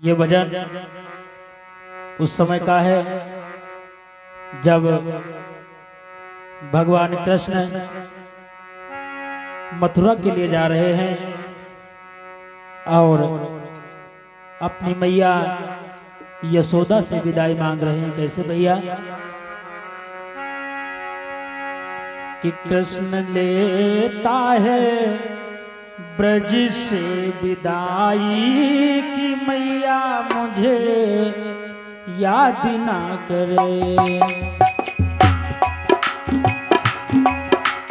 ये भजन उस समय का है जब भगवान कृष्ण मथुरा के लिए जा रहे हैं और अपनी मैया यशोदा से विदाई मांग रहे हैं। कैसे भैया कि कृष्ण लेता है ब्रज से विदाई की मैया मुझे याद ना करे।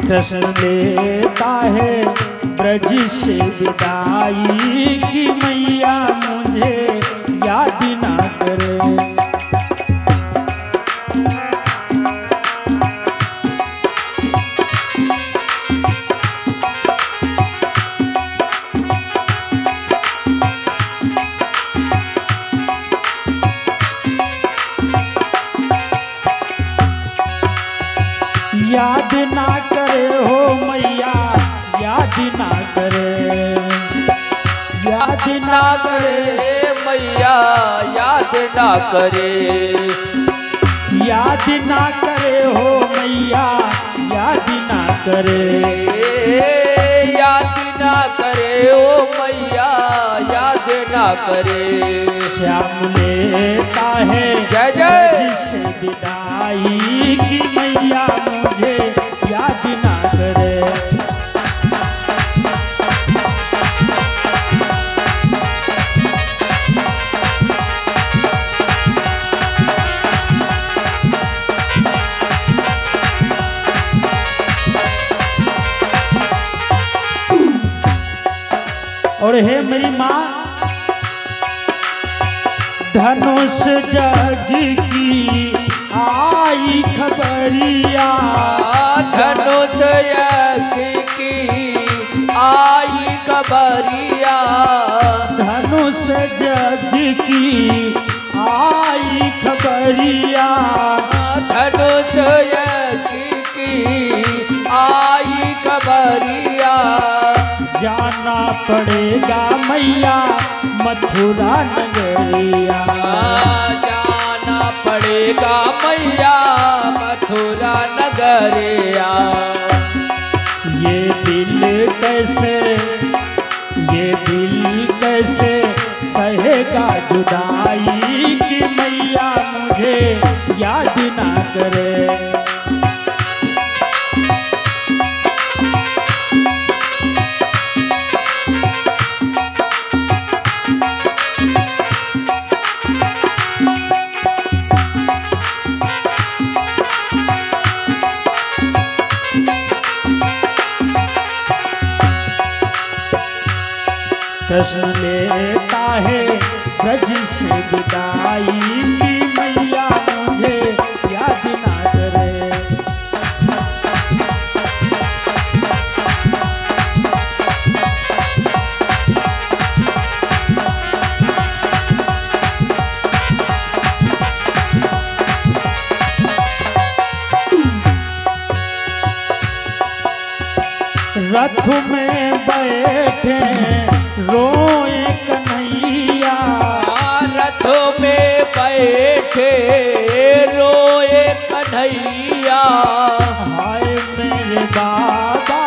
कृष्ण लेता है ब्रज से विदाई की मैया मुझे याद ना करे। याद ना करे हो मैया याद ना करे, याद ना करे मैया याद ना करे। याद ना करे हो मैया याद ना करे। याद ना करे ओ मैया याद ना करे। श्याम लेता है जय जय से विदाई की मैया मुझे याद ना करे। और हे मेरी माँ धनुष जग की आई खबरिया। धनुष जग की आई खबरिया। धनुष जग की आई खबरिया। धनुष जग की आई खबरिया। जाना पड़ेगा मैया मथुरा नगरिया। जाना पड़ेगा मैया मथुरा नगरिया। ये दिल कैसे सहेगा जुदाई की मैया मुझे याद ना करे। कृष्ण लेता है ब्रज से विदाई की मैया मुझे याद ना करे। रथ में बैठे रोए कन्हैया। रथ में बैठे रोए कन्हैया। हाय मेरे बाबा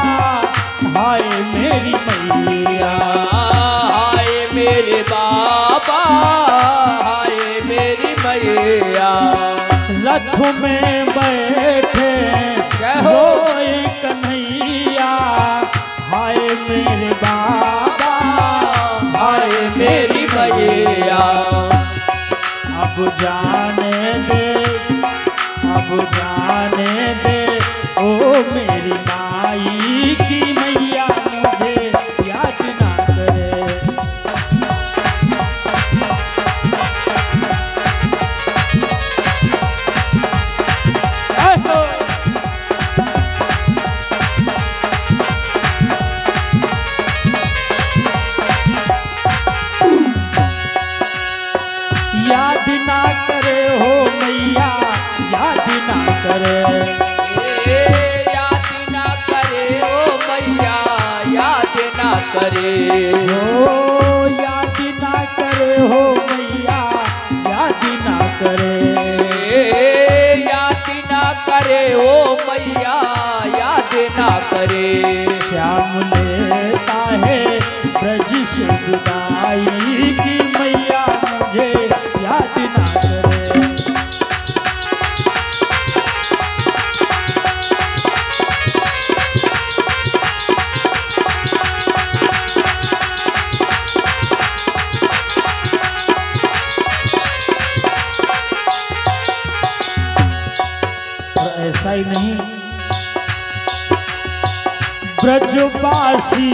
हाय मेरी मैया। हाय मेरे बाबा हाय मेरी मैया। रथ में बैठे रोए कन्हैया। हाय मेरे बाबा हाय मेरी मैया। अब जाने दे ओ मेरी माई की मैया मुझे याद ना करे। याद ना करे हो मैया याद ना करे। याद ना करे ओ मैया याद ना करे। हो याद ना करे हो नहीं, ब्रजवासी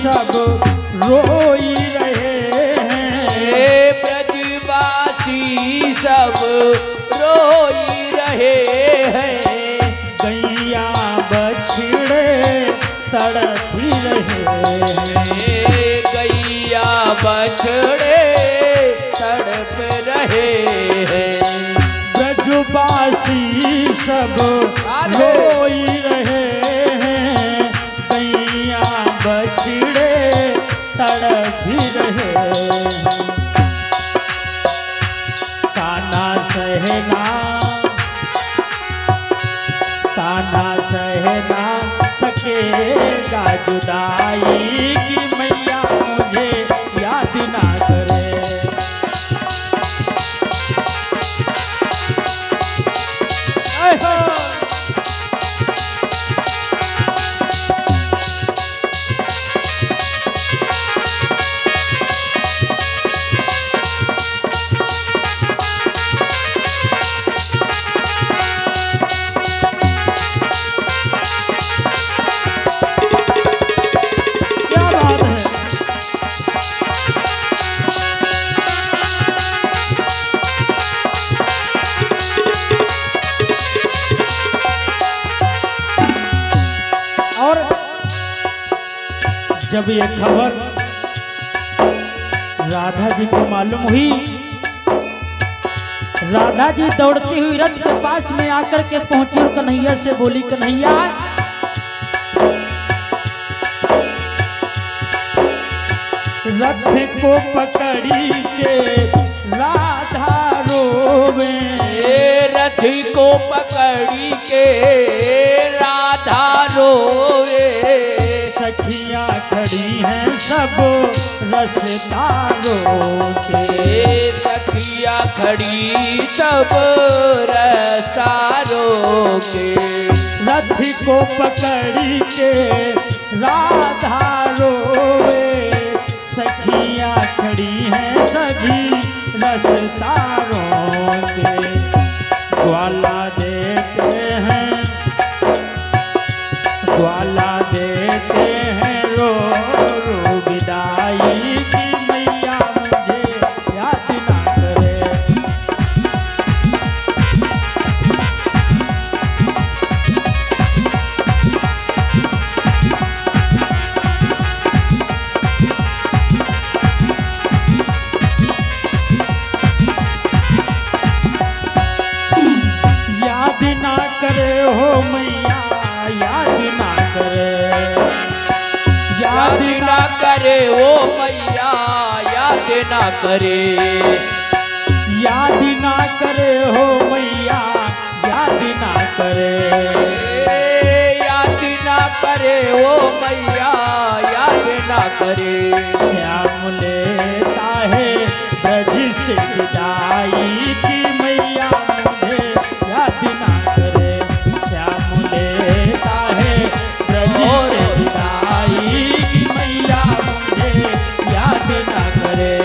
सब रोई रहे हैं, ब्रजवासी सब रोई रहे हैं, गैया बछड़े तड़पी रहे हैं, गैया बछड़े तड़प रहे हैं, ब्रजवासी सब रोई रहे हैं, गैया बछड़े तड़पी रहे हैं, ताना सहना सकेगा जुदाई की मैया मुझे याद ना करे। जब ये खबर राधा जी को मालूम हुई, राधा जी दौड़ती हुई रथ के पास में आकर के पहुंची और कन्हैया से बोली, कन्हैया रथ को पकड़ी के राधा रोवे, रथ को पकड़ी के राधा रोवे, सखियां खड़ी हैं सब रसदारों के, सखियां खड़ी सब रसदारों के, रथ को पकड़ी के राधा रोवे, सखियां खड़ी हैं सभी रसदारों के, ग्वाला देते हैं, ग्वाला देते हैं रो रो विदाई की मैया मुझे याद ना करे। याद ना करे हो मैया, याद ना करे, याद ना करे ओ मैया, याद ना करे, याद ना करे हो मैया, याद ना करे, याद ना करे ओ मैया, याद ना करे, श्याम लेता है ब्रज से विदाई की मैया मुझे याद ना करे, श्याम लेता है ब्रज से विदाई की मैया मुझे याद ना करे,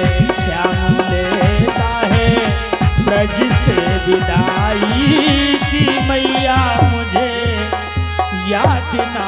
श्याम लेता है ब्रज से विदाई की मैया मुझे याद ना